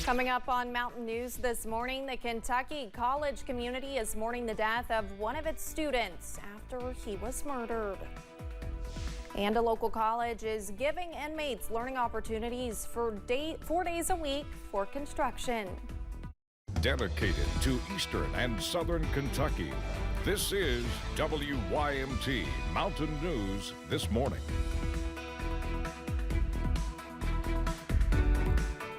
Coming up on Mountain News this morning, the Kentucky college community is mourning the death of one of its students after he was murdered. And a local college is giving inmates learning opportunities for 4 days a week for construction. Dedicated to Eastern and Southern Kentucky, this is WYMT Mountain News this morning.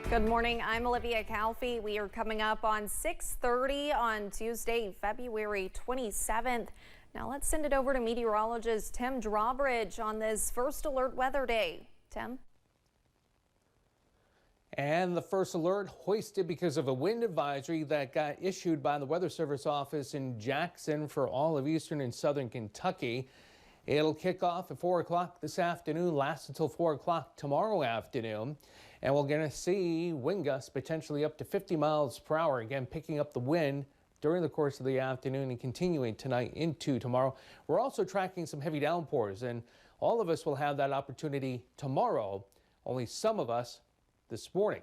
Good morning, I'm Olivia Calfee. We are coming up on 6:30 on Tuesday, February 27th. Now let's send it over to meteorologist Tim Drawbridge on this first alert weather day. Tim? And the first alert hoisted because of a wind advisory that got issued by the Weather Service office in Jackson for all of eastern and southern Kentucky. It'll kick off at 4 o'clock this afternoon, last until 4 o'clock tomorrow afternoon. And we're going to see wind gusts potentially up to 50 miles per hour, again picking up the wind during the course of the afternoon and continuing tonight into tomorrow. We're also tracking some heavy downpours, and all of us will have that opportunity tomorrow, only some of us this morning.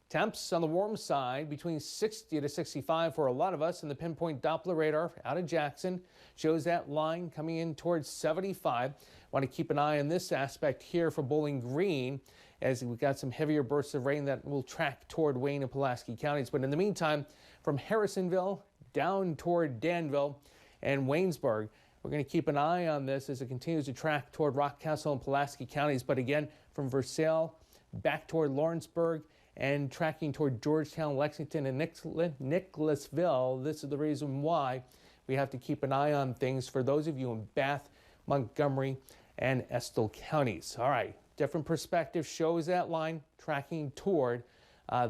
Temps on the warm side between 60 to 65 for a lot of us, and the pinpoint Doppler radar out of Jackson shows that line coming in towards 75. Want to keep an eye on this aspect here for Bowling Green, as we've got some heavier bursts of rain that will track toward Wayne and Pulaski counties. But in the meantime, from Harrisonville down toward Danville and Waynesburg, we're going to keep an eye on this as it continues to track toward Rockcastle and Pulaski counties. But again, from Versailles back toward Lawrenceburg and tracking toward Georgetown, Lexington, and Nicholasville. This is the reason why we have to keep an eye on things for those of you in Bath, Montgomery, and Estill counties. All right, different perspective shows that line tracking toward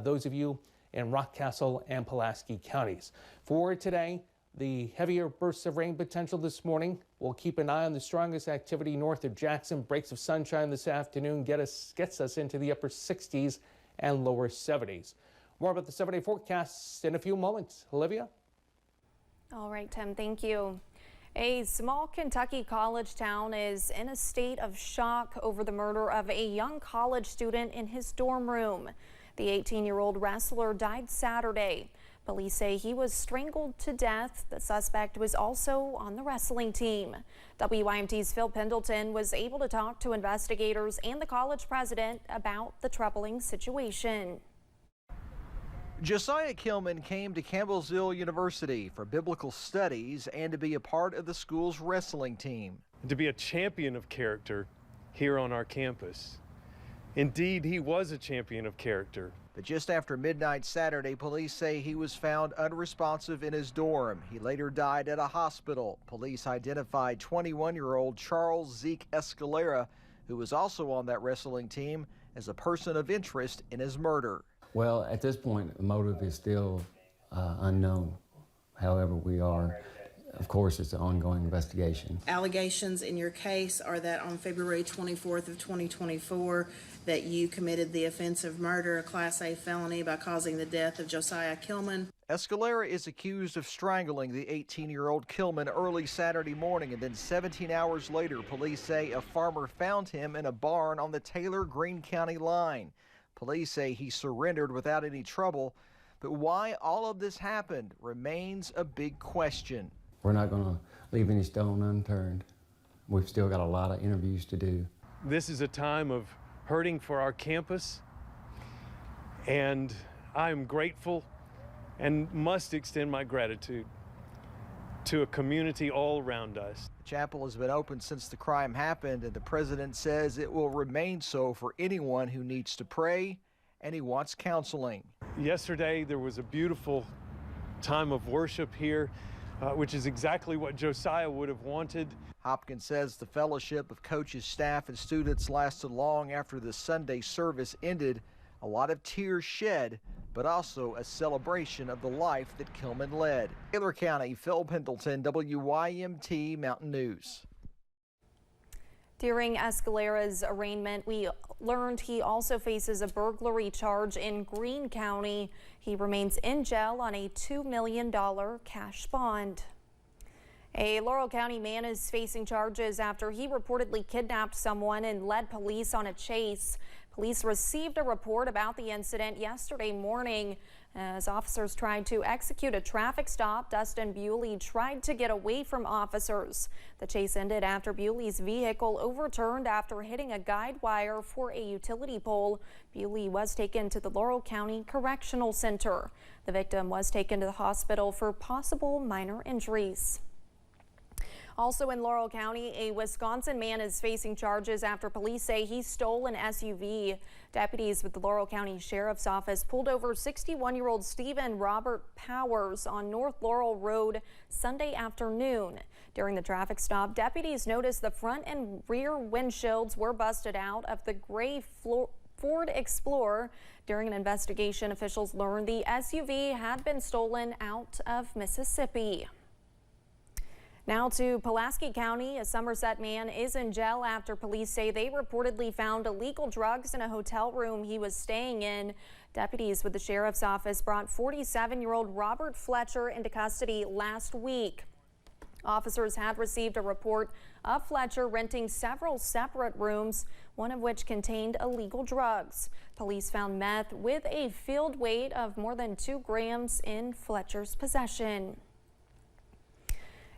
those of you in Rockcastle and Pulaski counties. For today, the heavier bursts of rain potential this morning. We'll keep an eye on the strongest activity north of Jackson. Breaks of sunshine this afternoon gets us into the upper 60s and lower 70s. More about the 7-day forecasts in a few moments. Olivia? All right, Tim, thank you. A small Kentucky college town is in a state of shock over the murder of a young college student in his dorm room. The 18-year-old wrestler died Saturday. Police say he was strangled to death. The suspect was also on the wrestling team. WYMT's Phil Pendleton was able to talk to investigators and the college president about the troubling situation. Josiah Kilman came to Campbellsville University for biblical studies and to be a part of the school's wrestling team. To be a champion of character here on our campus. Indeed, he was a champion of character. But just after midnight Saturday, police say he was found unresponsive in his dorm. He later died at a hospital. Police identified 21-year-old Charles Zeke Escalera, who was also on that wrestling team, as a person of interest in his murder. Well, at this point, the motive is still unknown. However, of course, it's an ongoing investigation. Allegations in your case are that on February 24th of 2024, that you committed the offense of murder, a Class A felony, by causing the death of Josiah Kilman. Escalera is accused of strangling the 18-year-old Kilman early Saturday morning, and then 17 hours later, police say a farmer found him in a barn on the Taylor-Greene County line. Police say he surrendered without any trouble, but why all of this happened remains a big question. We're not going to leave any stone unturned. We've still got a lot of interviews to do. This is a time of hurting for our campus, and I'm grateful and must extend my gratitude to a community all around us. The chapel has been open since the crime happened, and the president says it will remain so for anyone who needs to pray and he wants counseling. Yesterday there was a beautiful time of worship here, which is exactly what Josiah would have wanted. Hopkins says the fellowship of coaches, staff, and students lasted long after the Sunday service ended. A lot of tears shed, but also a celebration of the life that Kilman led. Taylor County, Phil Pendleton, WYMT Mountain News. During Escalera's arraignment, we learned he also faces a burglary charge in Greene County. He remains in jail on a $2 million cash bond. A Laurel County man is facing charges after he reportedly kidnapped someone and led police on a chase. Police received a report about the incident yesterday morning. As officers tried to execute a traffic stop, Dustin Bewley tried to get away from officers. The chase ended after Bewley's vehicle overturned after hitting a guide wire for a utility pole. Bewley was taken to the Laurel County Correctional Center. The victim was taken to the hospital for possible minor injuries. Also in Laurel County, a Wisconsin man is facing charges after police say he stole an SUV. Deputies with the Laurel County Sheriff's Office pulled over 61-year-old Stephen Robert Powers on North Laurel Road Sunday afternoon. During the traffic stop, deputies noticed the front and rear windshields were busted out of the gray Ford Explorer. During an investigation, officials learned the SUV had been stolen out of Mississippi. Now to Pulaski County, a Somerset man is in jail after police say they reportedly found illegal drugs in a hotel room he was staying in. Deputies with the sheriff's office brought 47-year-old Robert Fletcher into custody last week. Officers had received a report of Fletcher renting several separate rooms, one of which contained illegal drugs. Police found meth with a field weight of more than 2 grams in Fletcher's possession.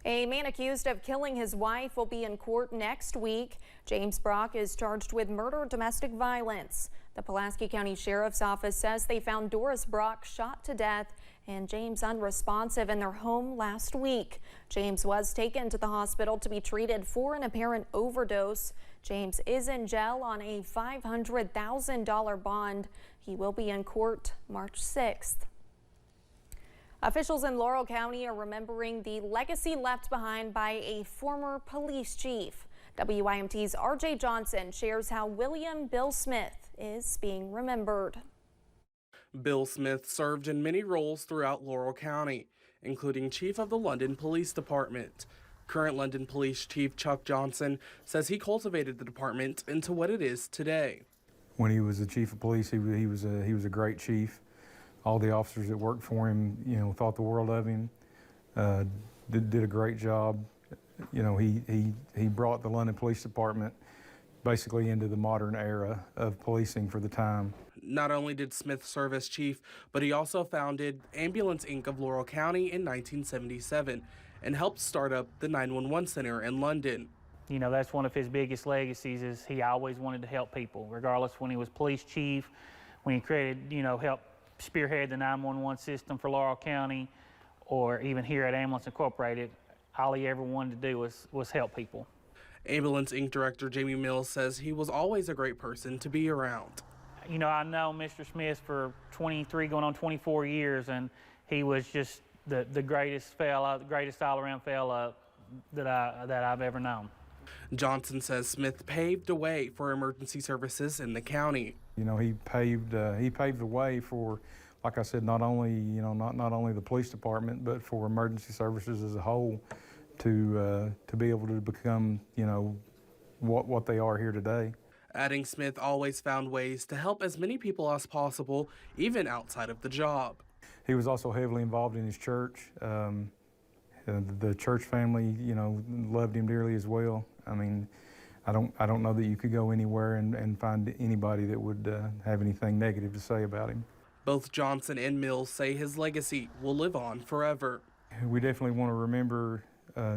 A man accused of killing his wife will be in court next week. James Brock is charged with murder, domestic violence. The Pulaski County Sheriff's Office says they found Doris Brock shot to death and James unresponsive in their home last week. James was taken to the hospital to be treated for an apparent overdose. James is in jail on a $500,000 bond. He will be in court March 6th. Officials in Laurel County are remembering the legacy left behind by a former police chief. WYMT's RJ Johnson shares how William Bill Smith is being remembered. Bill Smith served in many roles throughout Laurel County, including chief of the London Police Department. Current London Police Chief Chuck Johnson says he cultivated the department into what it is today. When he was the chief of police, he was a great chief. All the officers that worked for him, thought the world of him. Did a great job. He brought the London Police Department basically into the modern era of policing for the time. Not only did Smith serve as chief, but he also founded Ambulance Inc. of Laurel County in 1977 and helped start up the 911 Center in London. That's one of his biggest legacies is he always wanted to help people, regardless when he was police chief, when he created, helped spearhead the 911 system for Laurel County, or even here at Ambulance Incorporated. All he ever wanted to do was help people. Ambulance Inc. Director Jamie Mills says he was always a great person to be around. I know Mr. Smith for 23 going on 24 years, and he was just the greatest fella, the greatest all-around fella that I've ever known. Johnson says Smith paved the way for emergency services in the county. He paved the way for, like I said, not only the police department, but for emergency services as a whole to be able to become, what they are here today. Adding Smith always found ways to help as many people as possible, even outside of the job. He was also heavily involved in his church. The church family, loved him dearly as well. I mean, I don't know that you could go anywhere and find anybody that would have anything negative to say about him. Both Johnson and Mills say his legacy will live on forever. We definitely want to remember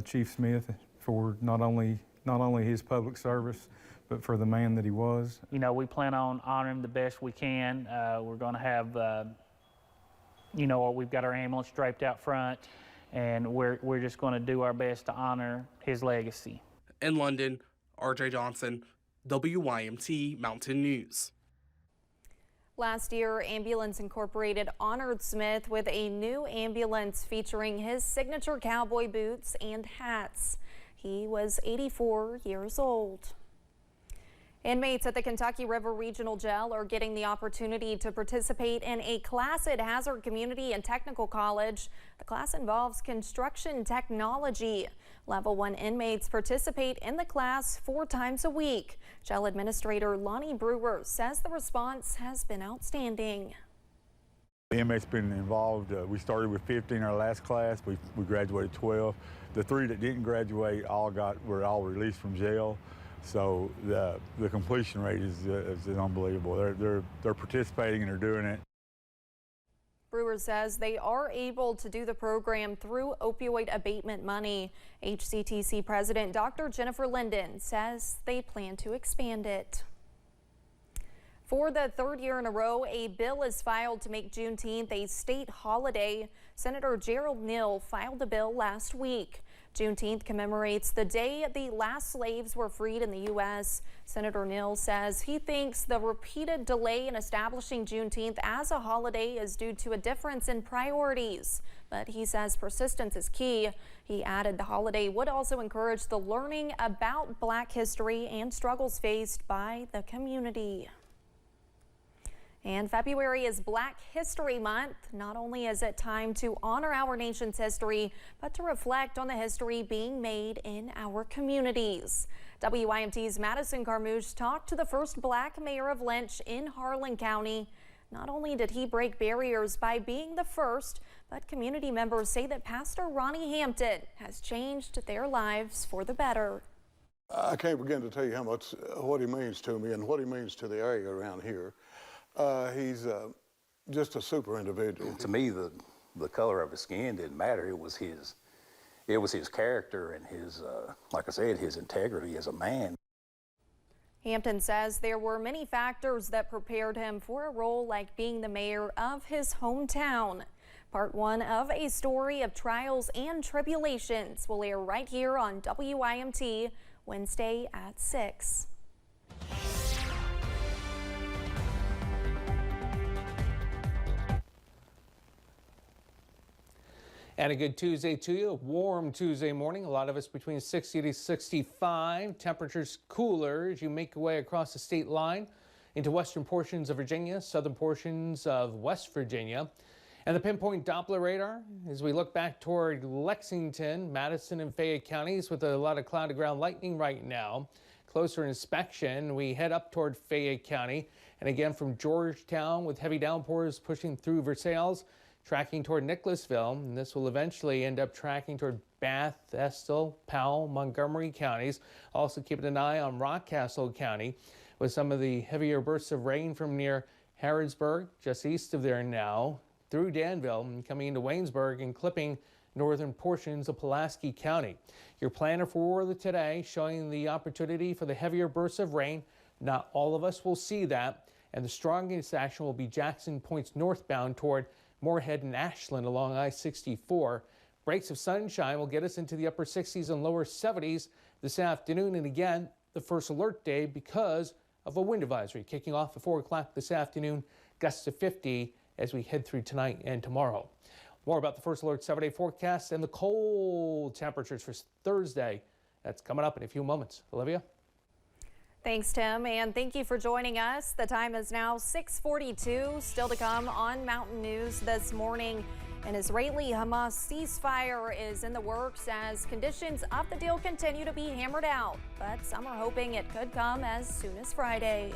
Chief Smith for not only his public service, but for the man that he was. We plan on honoring him the best we can. We're going to have, we've got our ambulance draped out front, and we're just going to do our best to honor his legacy. In London, RJ Johnson, WYMT Mountain News. Last year, Ambulance Incorporated honored Smith with a new ambulance featuring his signature cowboy boots and hats. He was 84 years old. Inmates at the Kentucky River Regional Jail are getting the opportunity to participate in a class at Hazard Community and Technical College. The class involves construction technology. Level 1 inmates participate in the class 4 times a week. Jail Administrator Lonnie Brewer says the response has been outstanding. The inmates been involved. We started with 15 in our last class. We graduated 12. The 3 that didn't graduate were all released from jail. So the completion rate is unbelievable. They're participating and they're doing it. Brewer says they are able to do the program through opioid abatement money. HCTC President Dr. Jennifer Linden says they plan to expand it. For the third year in a row, a bill is filed to make Juneteenth a state holiday. Senator Gerald Neal filed a bill last week. Juneteenth commemorates the day the last slaves were freed in the U.S. Senator Neal says he thinks the repeated delay in establishing Juneteenth as a holiday is due to a difference in priorities. But he says persistence is key. He added the holiday would also encourage the learning about Black history and struggles faced by the community. And February is Black History Month. Not only is it time to honor our nation's history, but to reflect on the history being made in our communities. WYMT's Madison Carmouche talked to the first Black mayor of Lynch in Harlan County. Not only did he break barriers by being the first, but community members say that Pastor Ronnie Hampton has changed their lives for the better. I can't begin to tell you how much what he means to me and what he means to the area around here. He's just a super individual. To me, the color of his skin didn't matter. It was his character and his, like I said, his integrity as a man. Hampton says there were many factors that prepared him for a role like being the mayor of his hometown. Part one of a story of trials and tribulations will air right here on WYMT Wednesday at 6. And a good Tuesday to you. A warm Tuesday morning. A lot of us between 60 to 65. Temperatures cooler as you make your way across the state line into western portions of Virginia, southern portions of West Virginia. And the pinpoint Doppler radar as we look back toward Lexington, Madison, and Fayette counties with a lot of cloud to ground lightning right now. Closer inspection, we head up toward Fayette County. And again from Georgetown with heavy downpours pushing through Versailles, tracking toward Nicholasville, and this will eventually end up tracking toward Bath, Estill, Powell, Montgomery counties. Also keeping an eye on Rockcastle County with some of the heavier bursts of rain from near Harrodsburg, just east of there now, through Danville and coming into Waynesburg and clipping northern portions of Pulaski County. Your planner for today showing the opportunity for the heavier bursts of rain. Not all of us will see that, and the strongest action will be Jackson points northbound toward Moorhead and Ashland along I-64. Breaks of sunshine will get us into the upper 60s and lower 70s this afternoon. And again, the first alert day because of a wind advisory kicking off at 4 o'clock this afternoon, gusts to 50 as we head through tonight and tomorrow. More about the first alert 7-day forecast and the cold temperatures for Thursday. That's coming up in a few moments. Olivia? Thanks, Tim, and thank you for joining us. The time is now 6:42. Still to come on Mountain News this morning. An Israeli-Hamas ceasefire is in the works as conditions of the deal continue to be hammered out, but some are hoping it could come as soon as Friday.